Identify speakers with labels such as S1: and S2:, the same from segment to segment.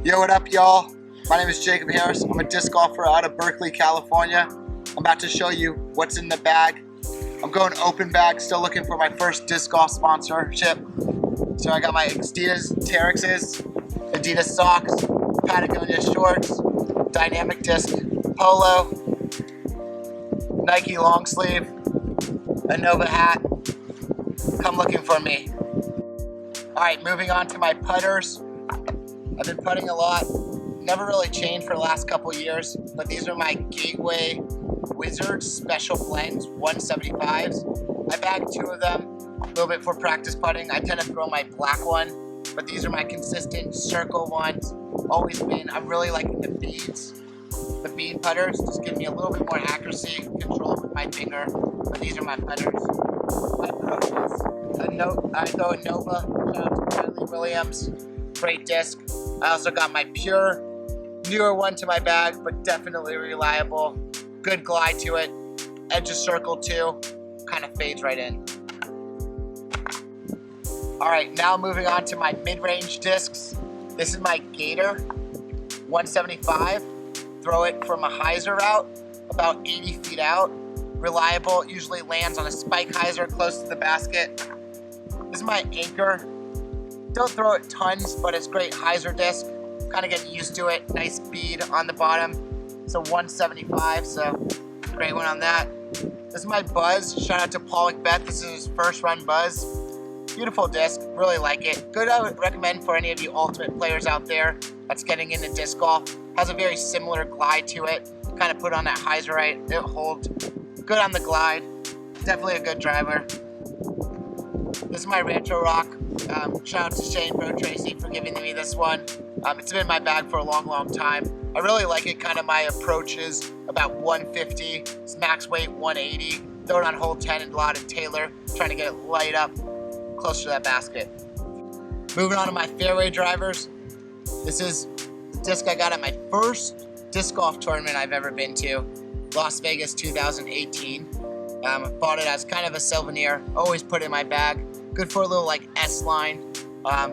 S1: Yo, what up, y'all? My name is Jacob Harris. I'm a disc golfer out of Berkeley, California. I'm about to show you what's in the bag. I'm going open bag, still looking for my first disc golf sponsorship. So I got my Adidas Terexes, Adidas socks, Patagonia shorts, Dynamic Disc polo, Nike long sleeve, a Nova hat. Come looking for me. All right, moving on to my putters. I've been putting a lot. Never really changed for the last couple years, but these are my Gateway Wizards Special Blends 175s. I bagged 2 of them, a little bit for practice putting. I tend to throw my black one, but these are my consistent circle ones. Always been. I'm really liking the beads. The bead putters just give me a little bit more accuracy, control with my finger, but these are my putters. My approaches, I throw a Nova, shout out to Riley Williams, great disc. I also got my Pure, newer one to my bag, but definitely reliable. Good glide to it, edge of circle too, kind of fades right in. All right, now moving on to my mid-range discs. This is my Gator 175. Throw it from a hyzer route, about 80 feet out. Reliable, usually lands on a spike hyzer close to the basket. This is my Anchor. Don't throw it tons, but it's great hyzer disc. Kind of getting used to it. Nice bead on the bottom. It's a 175, so great one on that. This is my Buzz. Shout out to Paul McBeth. This is his first run Buzz. Beautiful disc, really like it. Good, I would recommend for any of you ultimate players out there that's getting into disc golf. Has a very similar glide to it. Kind of put on that hyzer right, it'll hold. Good on the glide. Definitely a good driver. This is my Rancho Rock. Shout out to Shane Bro Tracy for giving me this one. It's been in my bag for a long time. I really like it. Kind of my approach is about 150. It's max weight 180. Throw it on hole 10 and a lot of Taylor. Trying to get it light up closer to that basket. Moving on to my fairway drivers. This is the disc I got at my first disc golf tournament I've ever been to. Las Vegas 2018. I bought it as kind of a souvenir. Always put it in my bag. Good for a little like S line.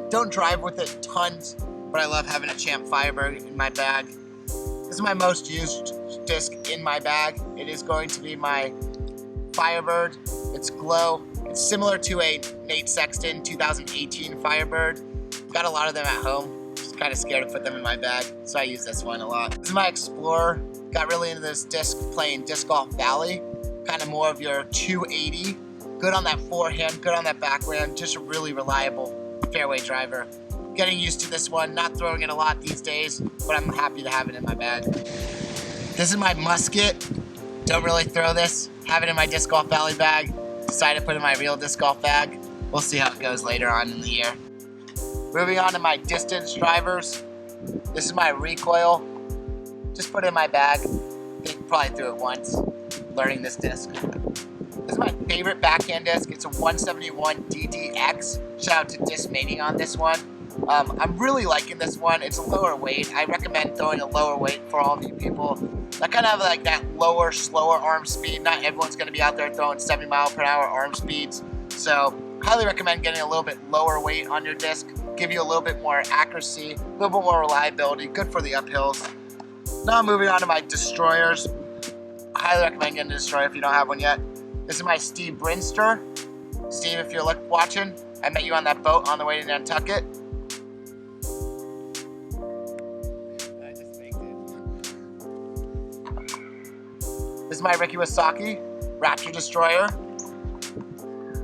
S1: Don't drive with it tons, but I love having a Champ Firebird in my bag. This is my most used disc in my bag. It is going to be my Firebird. It's glow. It's similar to a Nate Sexton 2018 Firebird. Got a lot of them at home. Just kind of scared to put them in my bag, so I use this one a lot. This is my Explorer. Got really into this disc playing Disc Golf Valley. Kind of more of your 280. Good on that forehand, good on that backhand. Just a really reliable fairway driver. Getting used to this one, not throwing it a lot these days, but I'm happy to have it in my bag. This is my Musket. Don't really throw this. Have it in my Disc Golf Valley bag. Decided to put it in my real disc golf bag. We'll see how it goes later on in the year. Moving on to my distance drivers. This is my Recoil. Just put it in my bag. I think probably threw it once, learning this disc. This is my favorite backhand disc. It's a 171 DDX. Shout out to Discmania on this one. I'm really liking this one. It's a lower weight. I recommend throwing a lower weight for all of you people that kind of have like that lower, slower arm speed. Not everyone's going to be out there throwing 70 mile per hour arm speeds. So highly recommend getting a little bit lower weight on your disc. Give you a little bit more accuracy, a little bit more reliability. Good for the uphills. Now moving on to my Destroyers. I highly recommend getting a Destroyer if you don't have one yet. This is my Steve Brinster. Steve, if you're watching, I met you on that boat on the way to Nantucket. I just faked it. This is my Ricky Wasaki Raptor Destroyer.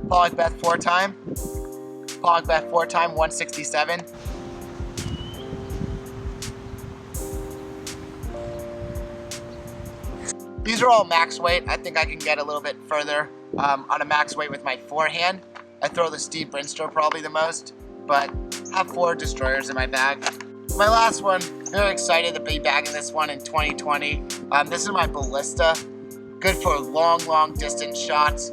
S1: Paul McBeth 4-time. Paul McBeth 4-time 167. These are all max weight. I think I can get a little bit further on a max weight with my forehand. I throw the Steve Brinster probably the most, but I have 4 Destroyers in my bag. My last one, very excited to be bagging this one in 2020. This is my Ballista. Good for long distance shots.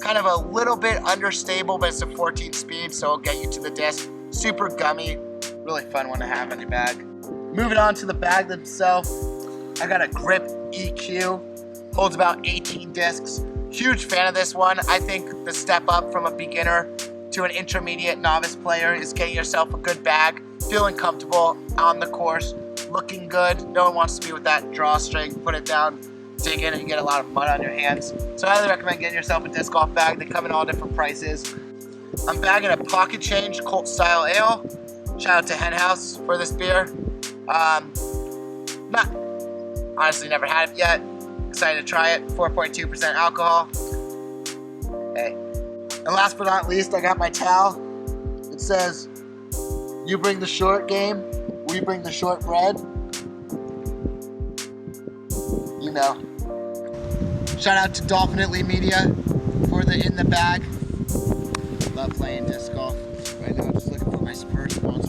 S1: Kind of a little bit understable, but it's a 14 speed, so it'll get you to the disc. Super gummy, really fun one to have in your bag. Moving on to the bag itself, I got a Grip EQ. Holds about 18 discs. Huge fan of this one. I think the step up from a beginner to an intermediate novice player is getting yourself a good bag. feeling comfortable on the course, looking good. No one wants to be with that drawstring, put it down, dig in, and you get a lot of mud on your hands. So I highly recommend getting yourself a disc golf bag. They come in all different prices. I'm bagging a Pocket Change Colt Style Ale. Shout out to Hen House for this beer. Honestly never had it yet. Excited to try it. 4.2% alcohol. Okay. And last but not least, I got my towel. It says, "You bring the short game, we bring the short bread." You know. Shout out to Dolfinitely Media for the In the Bag. Love playing disc golf. Right now I'm just looking for my first sponsor.